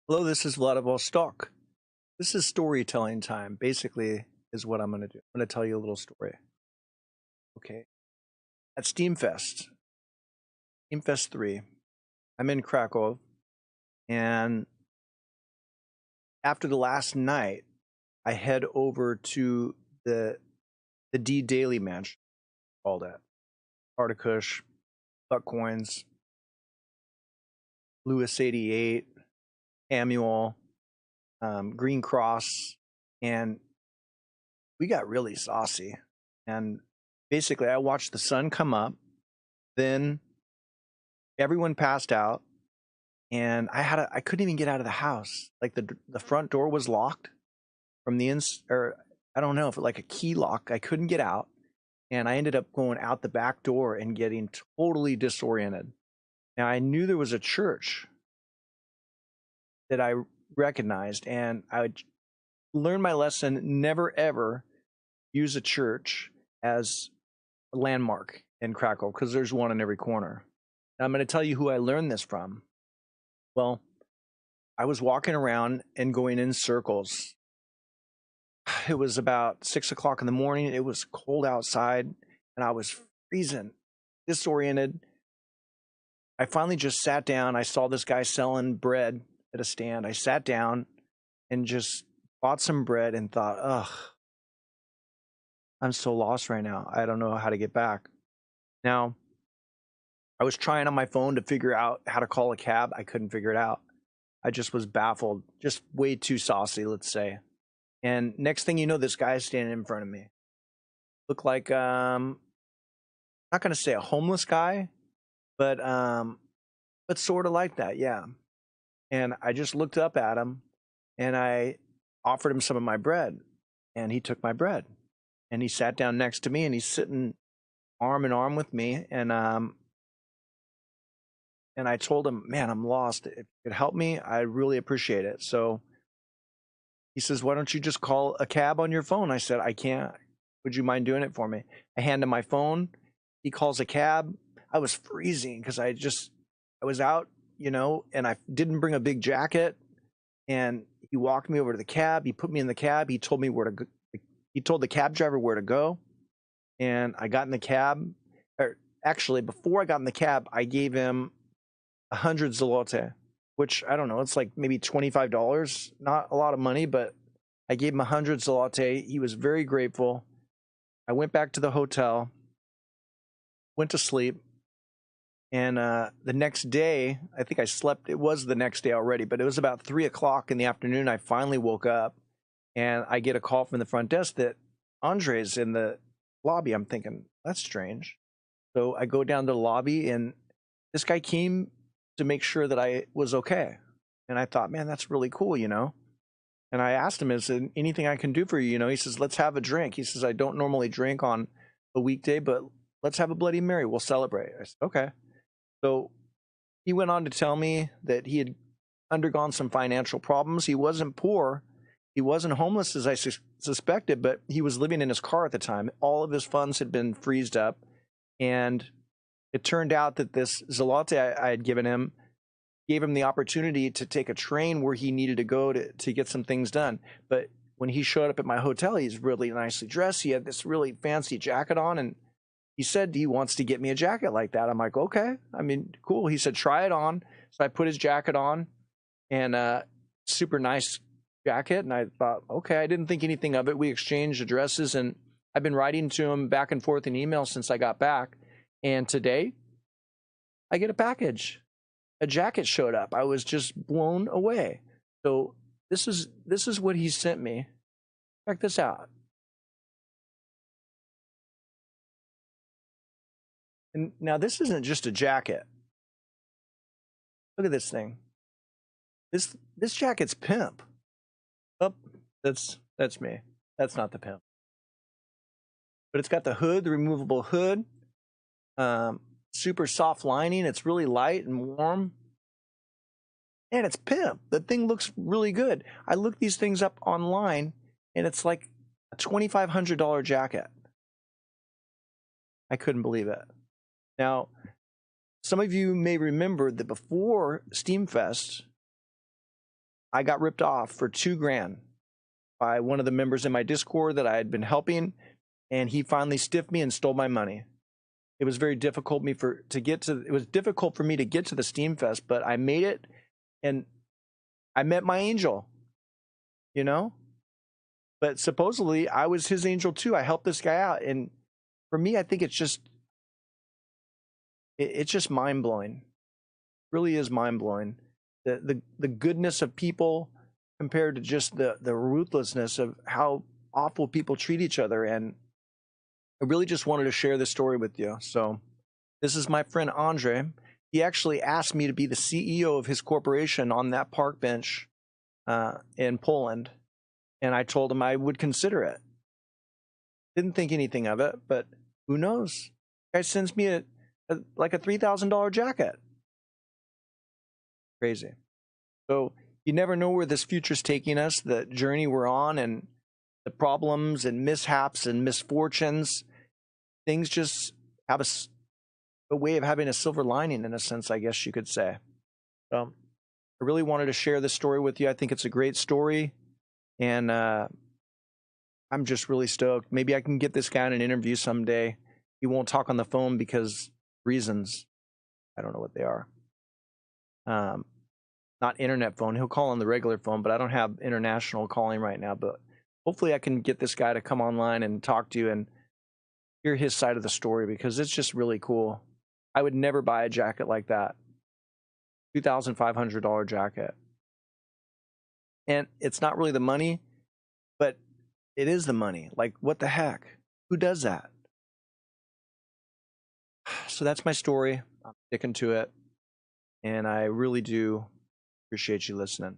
Hello, this is Vladivostok. This is storytelling time, basically, is what I'm going to do. I'm going to tell you a little story. Okay. At Steamfest 3, I'm in Krakow, and after the last night, I head over to the D Daily Mansion, called it. Articush, Buck Coins, Lewis 88, Samuel, Green Cross, and we got really saucy. And basically, I watched the sun come up. Then everyone passed out, and I couldn't even get out of the house. Like the front door was locked from the or I don't know if it like a key lock. I couldn't get out, and I ended up going out the back door and getting totally disoriented. Now I knew there was a church that I recognized, and I learned my lesson: never ever use a church as a landmark in Krakow, because there's one in every corner. Now, I'm going to tell you who I learned this from. Well, I was walking around and going in circles. It was about 6 o'clock in the morning. It was cold outside, and I was freezing, disoriented. I finally just sat down. I saw this guy selling bread at a stand. I sat down and just bought some bread and thought, ugh, I'm so lost right now. I don't know how to get back. Now, I was trying on my phone to figure out how to call a cab. I couldn't figure it out. I just was baffled, just way too saucy, let's say. And next thing you know, this guy is standing in front of me. Looked like not gonna say a homeless guy, but sort of like that, yeah. And I just looked up at him and I offered him some of my bread, and he took my bread. And he sat down next to me, and he's sitting arm in arm with me, and I told him, man, I'm lost. If you could help me, I really appreciate it. So he says, why don't you just call a cab on your phone? I said, I can't. Would you mind doing it for me? I hand him my phone. He calls a cab. I was freezing because I was out, and I didn't bring a big jacket. And he walked me over to the cab. He put me in the cab. He told me where to go. He told the cab driver where to go. And I got in the cab. Or actually, before I got in the cab, I gave him 100 zloty, which I don't know, it's like maybe $25. Not a lot of money, but I gave him 100 zloty. He was very grateful. I went back to the hotel, went to sleep, and the next day, I think I slept. It was the next day already, but it was about 3 o'clock in the afternoon. I finally woke up, and I get a call from the front desk that Andre's in the lobby. I'm thinking, that's strange. So I go down to the lobby, and this guy came to make sure that I was okay. And I thought, man, that's really cool, And I asked him, is there anything I can do for you? He says, let's have a drink. He says, I don't normally drink on a weekday, but let's have a Bloody Mary. We'll celebrate. I said, okay. So he went on to tell me that he had undergone some financial problems. He wasn't poor. He wasn't homeless, as I suspected, but he was living in his car at the time. All of his funds had been freezed up. And it turned out that this zloty I had given him gave him the opportunity to take a train where he needed to go to get some things done. But when he showed up at my hotel, he's really nicely dressed. He had this really fancy jacket on, and he said he wants to get me a jacket like that. I'm like, okay. I mean, cool. He said, try it on. So I put his jacket on, and super nice jacket. And I thought, okay, I didn't think anything of it. We exchanged addresses, and I've been writing to him back and forth in email since I got back. And today, I get a package. A jacket showed up. I was just blown away. So this is what he sent me. Check this out. And now this isn't just a jacket. Look at this thing. This jacket's pimp. Oh, that's me. That's not the pimp. But it's got the hood, the removable hood. Super soft lining. It's really light and warm. And it's pimp. The thing looks really good. I looked these things up online, and it's like a $2,500 jacket. I couldn't believe it. Now, some of you may remember that before Steamfest, I got ripped off for $2,000 by one of the members in my Discord that I had been helping, and he finally stiffed me and stole my money. It was very difficult it was difficult for me to get to the Steam Fest, but I made it, and I met my angel, you know? But supposedly I was his angel too. I helped this guy out, and for me, I think it's just mind blowing. Really is mind blowing. The goodness of people compared to just the ruthlessness of how awful people treat each other. And I really just wanted to share this story with you. So this is my friend Andre. He actually asked me to be the CEO of his corporation on that park bench in Poland, and I told him I would consider it. Didn't think anything of it, but who knows? Guy sends me like a $3,000 jacket. Crazy. So you never know where this future's taking us, the journey we're on, and the problems and mishaps and misfortunes. Things just have a way of having a silver lining, in a sense, I guess you could say. So I really wanted to share this story with you. I think it's a great story, and I'm just really stoked. Maybe I can get this guy in an interview someday. He won't talk on the phone because reasons. I don't know what they are. Not internet phone. He'll call on the regular phone, but I don't have international calling right now. But hopefully I can get this guy to come online and talk to you and hear his side of the story, because it's just really cool. I would never buy a jacket like that. $2,500 jacket. And it's not really the money, but it is the money. Like, what the heck? Who does that? So that's my story. I'm sticking to it. And I really do appreciate you listening.